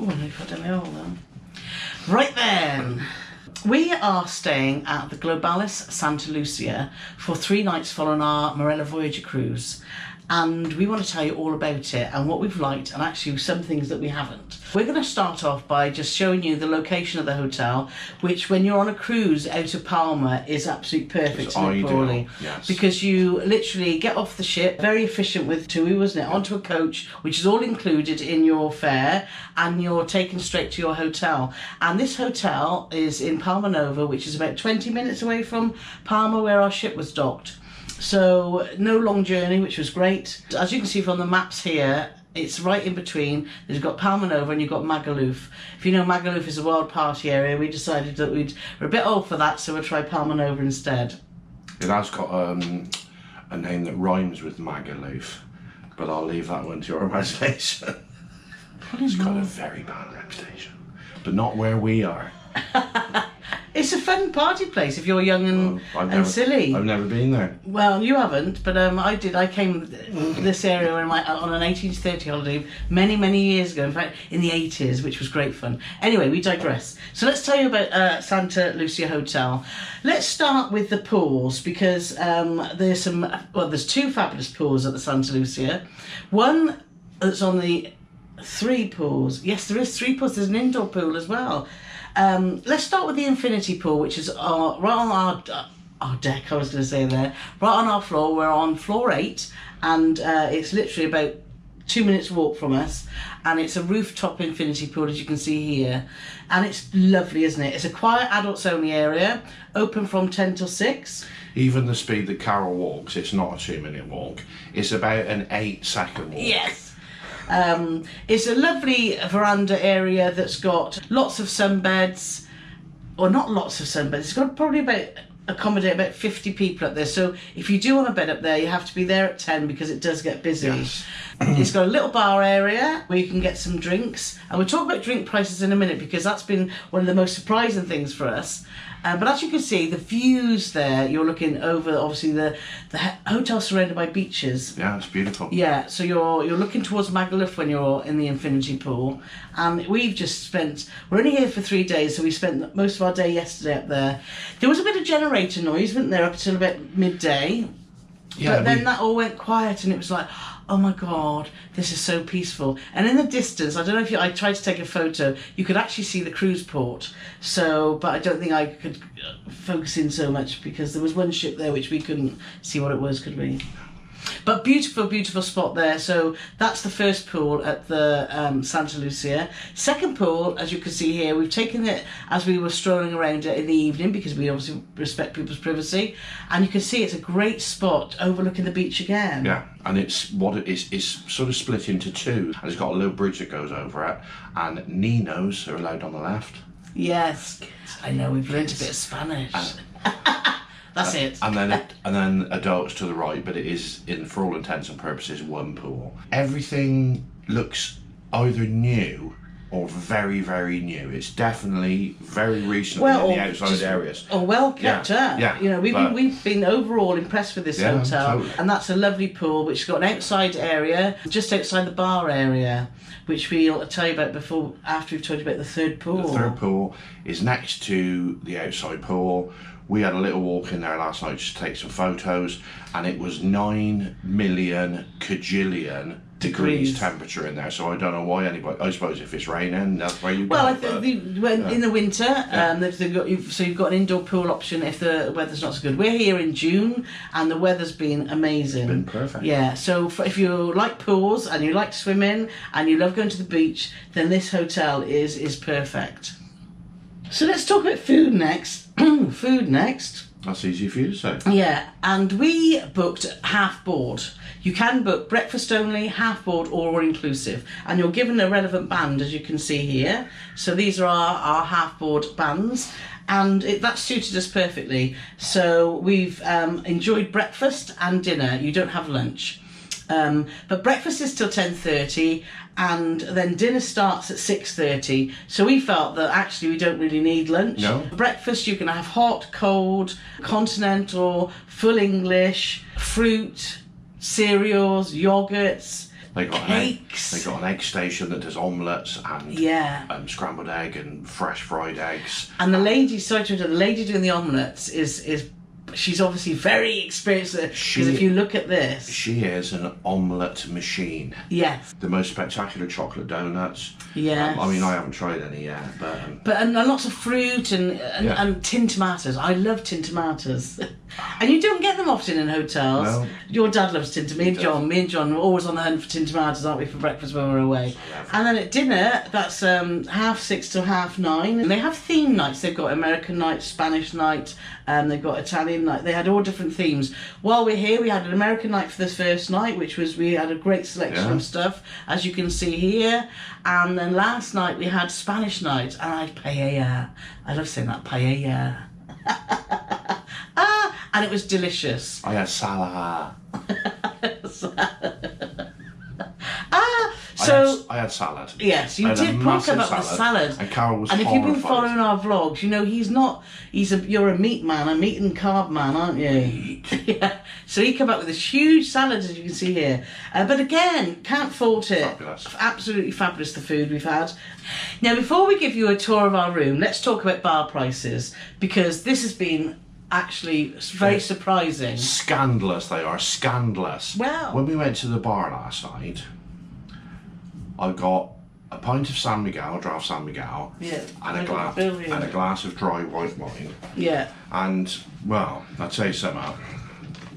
Oh, let me put down my hole then. Right then. We are staying at the Globalis Santa Lucia for 3 nights following our Marella Voyager cruise. And we want to tell you all about it and what we've liked and actually some things that we haven't. We're going to start off by just showing you the location of the hotel, which when you're on a cruise out of Palma is absolutely perfect. It's ideal, yes. Because you literally get off the ship, very efficient with TUI, wasn't it, onto a coach, which is all included in your fare, and you're taken straight to your hotel. And this hotel is in Palma Nova, which is about 20 minutes away from Palma where our ship was docked. So no long journey, which was great. As you can see from the maps here, it's right in between. You've got Palma Nova and you've got Magaluf. If you know, Magaluf is a wild party area. We decided that we're a bit old for that, so we'll try Palma Nova instead. It has got a name that rhymes with Magaluf, but I'll leave that one to your imagination. It's got a very bad reputation, but not where we are. It's a fun party place if you're young and silly. I've never been there. Well, you haven't, but I did. I came this area on an 1830 holiday many years ago. In fact, in the 80s, which was great fun. Anyway, we digress. So let's tell you about Santa Lucia Hotel. Let's start with the pools because there's 2 fabulous pools at the Santa Lucia. One that's on the 3 pools. Yes, there is 3 pools. There's an indoor pool as well. Let's start with the infinity pool, which is right on our deck, I was going to say there. Right on our floor. We're on floor 8 and it's literally about 2 minutes walk from us, and it's a rooftop infinity pool as you can see here, and it's lovely, isn't it? It's a quiet adults only area, open from 10 till 6. Even the speed that Carole walks, it's not a 2-minute walk. It's about an 8-second walk. Yes. It's a lovely veranda area that's got lots of sunbeds, or not lots of sunbeds. It's got probably accommodate about 50 people up there. So if you do want a bed up there, you have to be there at 10 because it does get busy. Yes. It's got a little bar area where you can get some drinks, and we'll talk about drink prices in a minute because that's been one of the most surprising things for us. But as you can see, the views there, you're looking over, obviously the hotel surrounded by beaches. Yeah, it's beautiful. Yeah, so you're looking towards Magaluf when you're in the infinity pool. And we're only here for 3 days, so we spent most of our day yesterday up there. There was a bit of generator noise, wasn't there, up until about midday. Yeah, but then that all went quiet and it was like, oh my God, this is so peaceful. And in the distance, I don't know if I tried to take a photo, you could actually see the cruise port. So, but I don't think I could focus in so much because there was one ship there which we couldn't see what it was, could we? But beautiful spot there. So that's the first pool at the Santa Lucia. Second pool, as you can see here, we've taken it as we were strolling around it in the evening because we obviously respect people's privacy. And you can see it's a great spot overlooking the beach again. Yeah, and it's sort of split into 2, and it's got a little bridge that goes over it, and Ninos are allowed on the left. Yes, I know, we've learned a bit of Spanish. That's it. And then adults to the right, but it is, for all intents and purposes, 1 pool. Everything looks either new or very new. It's definitely very recently in the outside areas. Oh, well kept up. Yeah. You know, we've been overall impressed with this hotel, totally. And that's a lovely pool which has got an outside area just outside the bar area, which we'll tell you about after we've told you about the 3rd pool. The 3rd pool is next to the outside pool. We had a little walk in there last night just to take some photos, and it was 9 million kajillion degrees temperature in there. So I don't know why anybody. I suppose if it's raining, that's where you go. Well, in the winter, you've got an indoor pool option if the weather's not so good. We're here in June, and the weather's been amazing. Been perfect. Yeah. So if you like pools and you like swimming and you love going to the beach, then this hotel is perfect. So let's talk about food next. Food next. That's easy for you to say. Yeah, and we booked half board. You can book breakfast only, half board, or all inclusive, and you're given a relevant band as you can see here. So these are our half board bands, and that suited us perfectly. So we've enjoyed breakfast and dinner. You don't have lunch. But breakfast is till 10:30 and then dinner starts at 6:30. So we felt that actually we don't really need lunch. No. Breakfast you can have hot, cold, continental, full English, fruit, cereals, yogurts. They got cakes. They got an egg station that does omelettes and scrambled egg and fresh fried eggs. And the lady, the lady doing the omelettes is she's obviously very experienced because if you look at this, she is an omelette machine. Yes. The most spectacular chocolate donuts. Yes. I mean, I haven't tried any yet, but and lots of fruit and tin tomatoes. I love tin tomatoes. And you don't get them often in hotels. No. Your dad loves tin tomatoes. Me and John were always on the hunt for tin tomatoes, aren't we, for breakfast when we're away. And then at dinner, that's 6:30 to 9:30. And they have theme nights. They've got American night, Spanish night, they've got Italian night. They had all different themes. While we're here, we had an American night for the first night, we had a great selection of stuff, as you can see here. And then last night we had Spanish night, and I had paella. I love saying that, paella. And it was delicious. I had salad. I had salad. Yes, you did talk about the salad. And Carole was And if you've been horrified. following our vlogs, you know you're a meat man, a meat and carb man, aren't you? Yeah. So he came up with this huge salad, as you can see here. But again, can't fault it. Fabulous. Absolutely fabulous, the food we've had. Now, before we give you a tour of our room, let's talk about bar prices, because this has been actually very surprising. Scandalous, they are scandalous. Well, when we went to the bar last night, I got a pint of San Miguel, draft San Miguel, and a glass of dry white wine. Yeah. And well, I'll tell you something.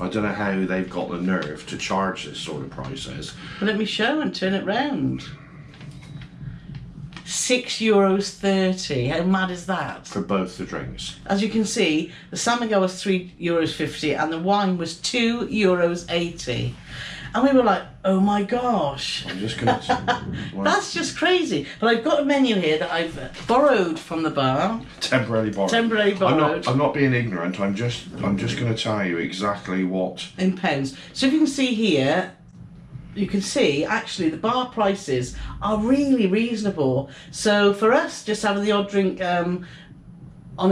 I don't know how they've got the nerve to charge this sort of prices. Well, let me show and turn it round. €6.30. How mad is that? For both the drinks. As you can see, the San Miguel was €3.50 and the wine was €2.80. And we were like, oh my gosh. I'm just going to... That's just crazy. But I've got a menu here that I've borrowed from the bar. Temporarily borrowed. I'm not being ignorant. I'm just going to tell you exactly what... In pounds. So if you can see here, you can see actually the bar prices are really reasonable. So for us, just having the odd drink on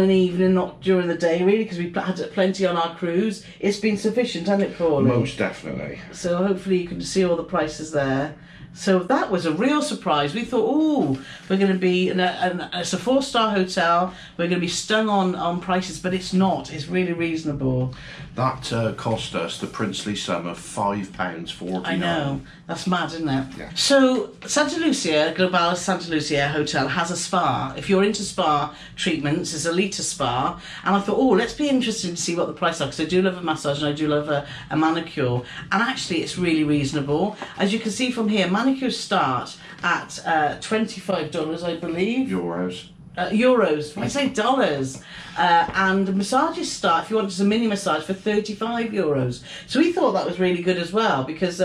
an evening, not during the day really, because we had plenty on our cruise, it's been sufficient, hasn't it, Crawley? Most definitely. So hopefully you can see all the prices there. So that was a real surprise. We thought, oh, we're going to be, it's a 4-star hotel, we're going to be stung on prices, but it's not. It's really reasonable. That cost us the princely sum of £5.49. I know. That's mad, isn't it? Yeah. So Santa Lucia, Global Santa Lucia Hotel has a spa. If you're into spa treatments, it's a Lita spa. And I thought, oh, let's be interested to see what the price are, because I do love a massage and I do love a manicure. And actually, it's really reasonable. As you can see from here, manicures start at $25, I believe. Euros. I say dollars. And massages start, if you want just a mini massage, for €35. So we thought that was really good as well, because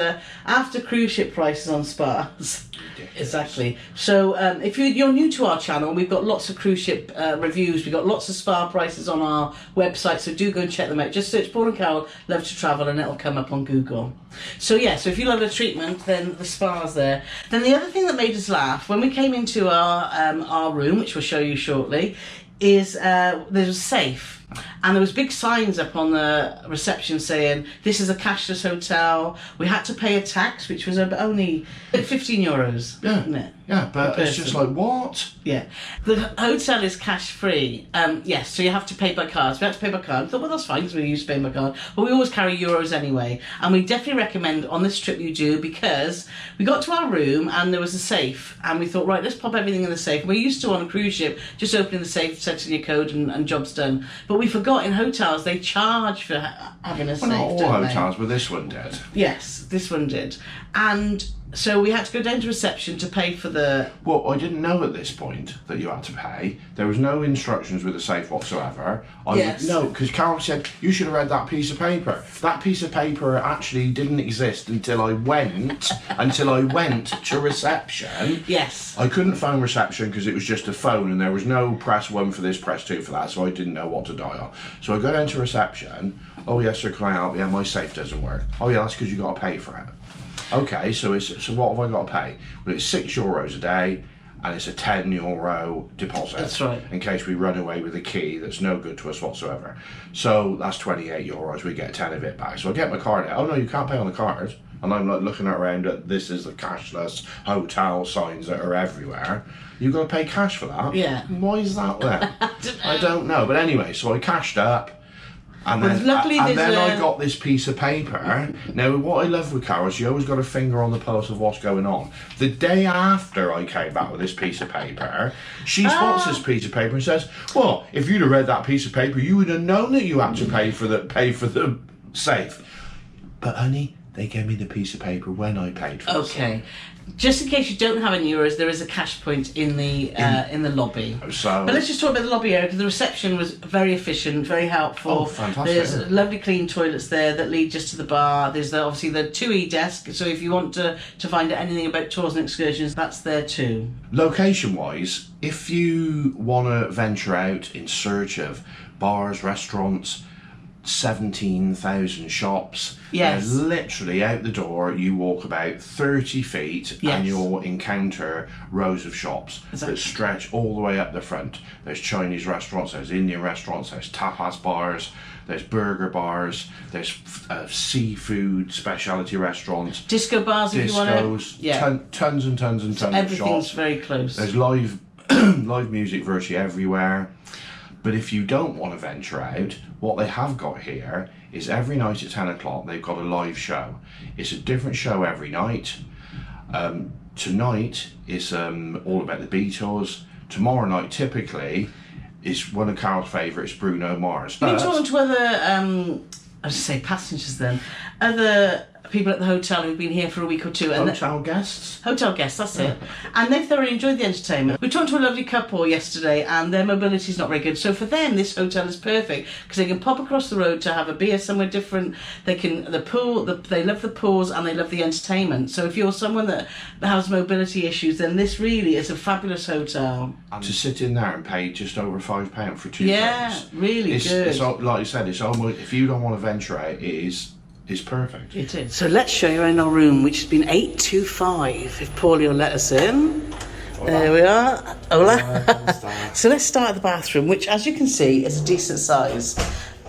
after cruise ship prices on spas, exactly. So if you're new to our channel, we've got lots of cruise ship reviews. We've got lots of spa prices on our website, so do go and check them out. Just search Paul and Carole Love to Travel and it'll come up on Google. So yeah, so if you love a treatment, then the spa's there. Then the other thing that made us laugh, when we came into our room, which we'll show you shortly, is there was a safe. And there was big signs up on the reception saying, this is a cashless hotel. We had to pay a tax, which was only €15, wasn't it? Yeah, but it's just like, what? Yeah. The hotel is cash free. Yes, so you have to pay by card. So we had to pay by card. I thought, well, that's fine, because we used to pay by card. But we always carry euros anyway. And we definitely recommend on this trip you do, because we got to our room and there was a safe. And we thought, right, let's pop everything in the safe. We're used to on a cruise ship, just opening the safe, setting your code and job's done. But we forgot in hotels they charge for having a safe. Well, not all hotels, but this one did. Yes, this one did. And so we had to go down to reception to pay for the... Well, I didn't know at this point that you had to pay. There was no instructions with the safe whatsoever. No, because Carole said, you should have read that piece of paper. That piece of paper actually didn't exist until I went to reception. Yes. I couldn't phone reception because it was just a phone and there was no press 1 for this, press 2 for that, so I didn't know what to dial. So I go down to reception. Oh yes sir, can I help? Yeah, my safe doesn't work. Oh yeah, that's because you got to pay for it. Okay, so what have I got to pay? Well, it's €6 a day, and it's a €10 deposit. That's right. In case we run away with a key that's no good to us whatsoever. So that's €28. We get 10 of it back. So I get my card out. Oh no, you can't pay on the card. and I'm like looking around at this is the Cashless Hotel signs that are everywhere. You've got to pay cash for that? Yeah. Why is that there? I don't know. But anyway, so I cashed up. And then, luckily I got this piece of paper. Now, what I love with Carole is she always got a finger on the pulse of what's going on. The day after I came back with this piece of paper, she spots this piece of paper and says, "Well, if you'd have read that piece of paper, you would have known that you had to pay for the safe." But honey, they gave me the piece of paper when I paid for it. Okay. Just in case you don't have any euros, there is a cash point in the lobby. So, but let's just talk about the lobby area, because the reception was very efficient, very helpful. Oh, fantastic. There's lovely clean toilets there that lead just to the bar. There's obviously the 2E desk, so if you want to find out anything about tours and excursions, that's there too. Location-wise, if you want to venture out in search of bars, restaurants, 17,000 shops. Yes. Literally out the door, you walk about 30 feet and you'll encounter rows of shops that stretch all the way up the front. There's Chinese restaurants, there's Indian restaurants, there's tapas bars, there's burger bars, there's seafood specialty restaurants. Disco bars if you want to. Tons and tons and tons of shops. Everything's very close. There's live music virtually everywhere. But if you don't want to venture out, what they have got here is every night at 10 o'clock they've got a live show. It's a different show every night. Tonight is all about the Beatles. Tomorrow night typically is one of Carole's favourites, Bruno Mars. You've been talking to other, I should say passengers then, other people at the hotel who've been here for a week or two. And hotel guests? Hotel guests, that's it. And they've thoroughly enjoyed the entertainment. We talked to a lovely couple yesterday and their mobility is not very good. So for them, this hotel is perfect because they can pop across the road to have a beer somewhere different. They can, the pool, they love the pools and they love the entertainment. So if you're someone that has mobility issues, then this really is a fabulous hotel. And to sit in there and pay just over £5 for 2 drinks. Yeah, really good. It's like you said, it's almost, if you don't want to venture out, it's perfect. It is. So let's show you around our room, which has been 825, if Paulie will let us in. Hola. There we are. Hola. So let's start at the bathroom, which, as you can see, is a decent size.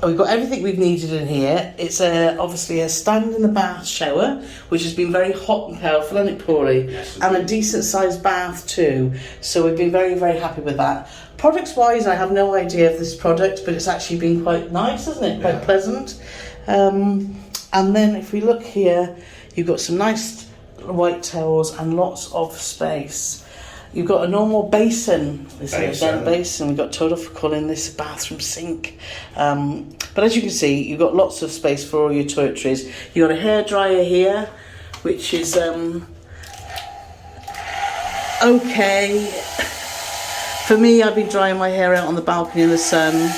We've got everything we've needed in here. It's obviously a stand in the bath shower, which has been very hot and powerful, hasn't it, Paulie? Yes, and a decent sized bath too. So we've been very, very happy with that. Products wise, I have no idea of this product, but it's actually been quite nice, hasn't it? Quite pleasant. And then if we look here, you've got some nice white towels and lots of space. You've got a normal basin. We've got total for calling this bathroom sink. But as you can see, you've got lots of space for all your toiletries. You've got a hairdryer here, which is okay. For me, I've been drying my hair out on the balcony in the sun.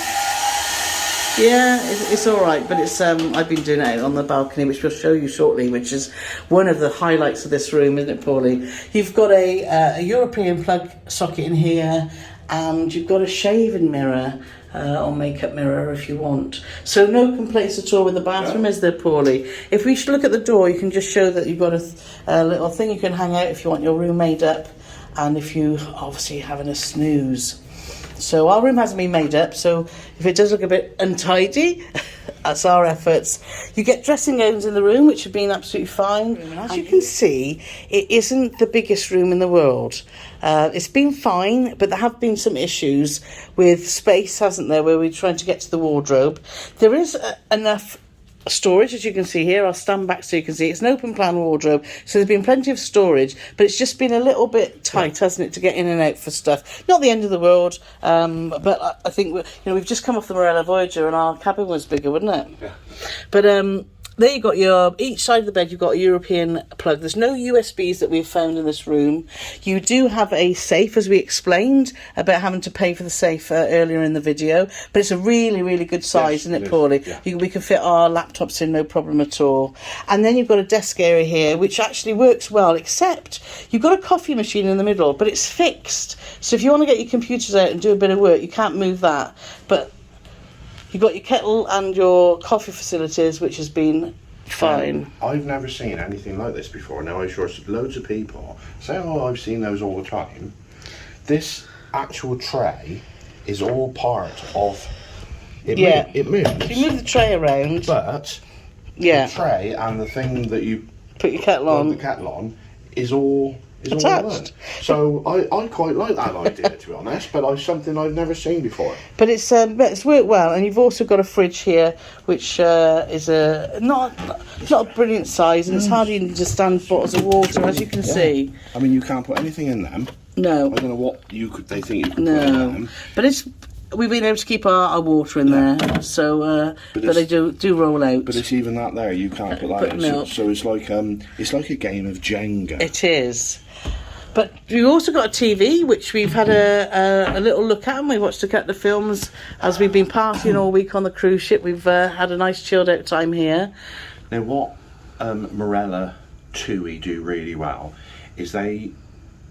Yeah, it's all right, but it's I've been doing it on the balcony, which we'll show you shortly, which is one of the highlights of this room, isn't it, Paulie? You've got a European plug socket in here, and you've got a shaving mirror or makeup mirror if you want. So no complaints at all with the bathroom, is there, Paulie? If we should look at the door, you can just show that you've got a little thing you can hang out if you want your room made up, and if you obviously having a snooze. So our room hasn't been made up, so if it does look a bit untidy, that's our efforts. You get dressing gowns in the room, which have been absolutely fine. And as you can see, it isn't the biggest room in the world. It's been fine, but there have been some issues with space, hasn't there, where we're trying to get to the wardrobe. There is enough storage, as you can see here. I'll stand back so you can see it's an open plan wardrobe, so there's been plenty of storage, but it's just been a little bit tight, hasn't it, to get in and out for stuff. Not the end of the world, but I think we've just come off the Marella Voyager and our cabin was bigger, wouldn't it? Yeah. But there you got each side of the bed you've got a European plug. There's no USBs that we've found in this room. You do have a safe, as we explained about having to pay for the safe earlier in the video, but it's a really, really good size, isn't it, Paulie? Yeah. We can fit our laptops in, no problem at all. And then you've got a desk area here, which actually works well, except you've got a coffee machine in the middle, but it's fixed. So if you want to get your computers out and do a bit of work, you can't move that. But you've got your kettle and your coffee facilities, which has been fine. I've never seen anything like this before. Now, I'm sure loads of people say, oh, I've seen those all the time. This actual tray is all part of it. Yeah. It moves. You move the tray around. But the tray and the thing that you Put your kettle on. The kettle on is all attached. So I quite like that idea, to be honest, but it's something I've never seen before. But it's worked well, and you've also got a fridge here, which is not a brilliant size, and it's hardly even to stand bottles of water, as you can see. I mean, you can't put anything in them. No. I don't know what they think you could put in them. But we've been able to keep our water in there, so but they do roll out. But it's even that there, you can't put that in. So it's like a game of Jenga. It is. But we've also got a TV, which we've had a little look at, and we watched a couple of films as we've been partying all week on the cruise ship. We've had a nice chilled out time here. Now, what Marella TUI do really well is they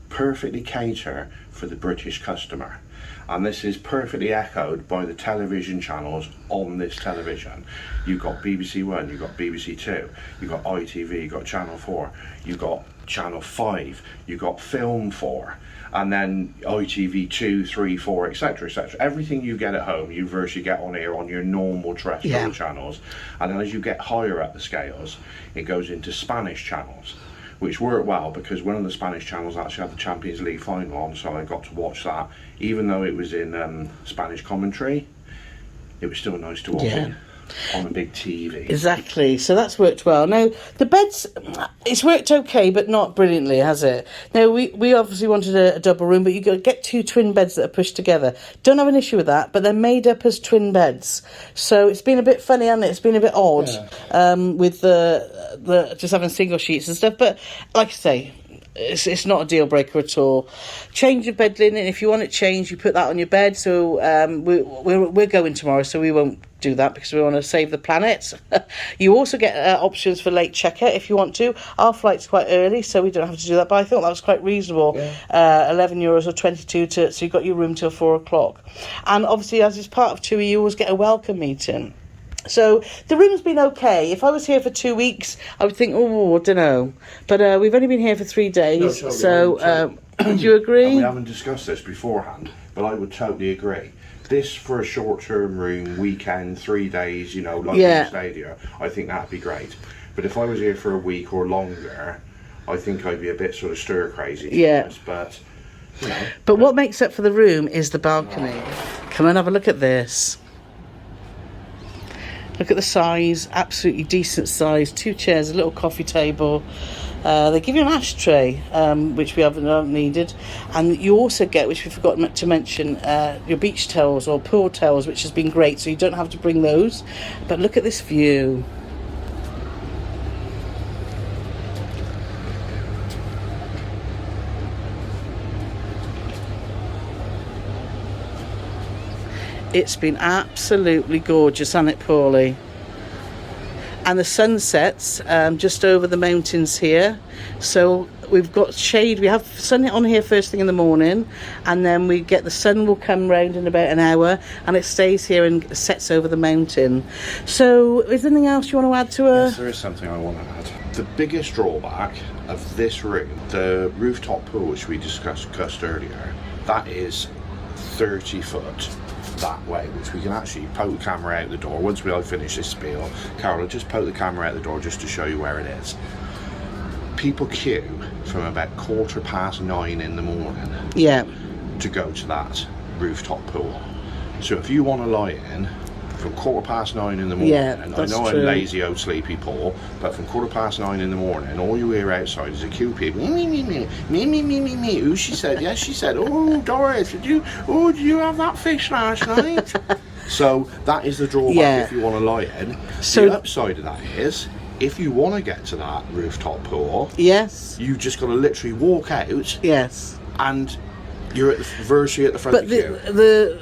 perfectly cater for the British customer. And this is perfectly echoed by the television channels on this television. You've got BBC One, you've got BBC Two, you've got ITV, you've got Channel 4, you've got Channel 5, you've got Film 4, and then ITV 2, 3, 4, etc, etc. Everything you get at home, you virtually get on here on your normal terrestrial channels. And then as you get higher up the scales, it goes into Spanish channels, which worked well because one of the Spanish channels actually had the Champions League final on, so I got to watch that. Even though it was in Spanish commentary, it was still nice to watch it on a big TV. Exactly, so that's worked well. Now, the beds, it's worked okay, but not brilliantly, has it? Now, we obviously wanted a double room, but you got to get 2 twin beds that are pushed together. Don't have an issue with that, but they're made up as twin beds. So it's been a bit funny, hasn't it? It's been a bit odd with the just having single sheets and stuff, but like I say, it's not a deal breaker at all. Change of bed linen, if you want it changed, you put that on your bed. So we're going tomorrow, so we won't do that because we want to save the planet. You also get options for late checkout if you want to. Our flight's quite early, so we don't have to do that, but I thought that was quite reasonable. €11 or 22 so you got your room till 4 o'clock. And obviously, as it's part of TUI, you always get a welcome meeting. So the room's been okay. If I was here for 2 weeks, I would think, I don't know. But we've only been here for 3 days, do you agree? And we haven't discussed this beforehand, but I would totally agree. This for a short-term room, weekend, 3 days, like we stayed here, I think that'd be great. But if I was here for a week or longer, I think I'd be a bit sort of stir-crazy. But, But what makes up for the room is the balcony. Come and have a look at this. Look at the size, absolutely decent size. 2 chairs, a little coffee table. They give you an ashtray, which we haven't needed. And you also get, which we forgot to mention, your beach towels or pool towels, which has been great. So you don't have to bring those. But look at this view. It's been absolutely gorgeous, hasn't it, Paulie? And the sun sets just over the mountains here. So we've got shade. We have sun on here first thing in the morning, and then the sun will come round in about an hour, and it stays here and sets over the mountain. So is there anything else you want to add to Yes, there is something I want to add. The biggest drawback of this room, the rooftop pool, which we discussed earlier, that is 30 foot that way, which we can actually poke the camera out the door. Once I finish this spiel, Carole, just poke the camera out the door just to show you where it is. People queue from about 9:15 in the morning to go to that rooftop pool. So if you want to lie in from 9:15 in the morning, and I know I'm lazy old sleepy Paul, but from 9:15 in the morning, all you hear outside is a queue of people. Me. Ooh, she said, yes, she said. Oh, Doris, did you have that fish last night? So that is the drawback if you want to lie in. So the upside of that is, if you want to get to that rooftop pool, you just got to literally walk out. And you're virtually at the front of the queue. The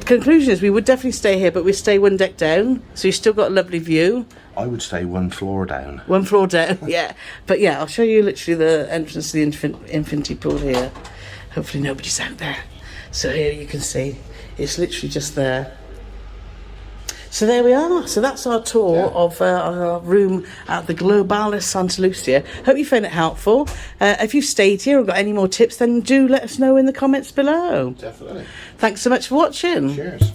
conclusion is we would definitely stay here, but we stay 1 deck down, so you've still got a lovely view. I would stay 1 floor down. 1 floor down, But I'll show you literally the entrance to the infinity pool here. Hopefully nobody's out there. So here you can see, it's literally just there. So there we are. So that's our tour of our room at the Global Santa Lucia. Hope you found it helpful. If you've stayed here or got any more tips, then do let us know in the comments below. Definitely. Thanks so much for watching. Cheers.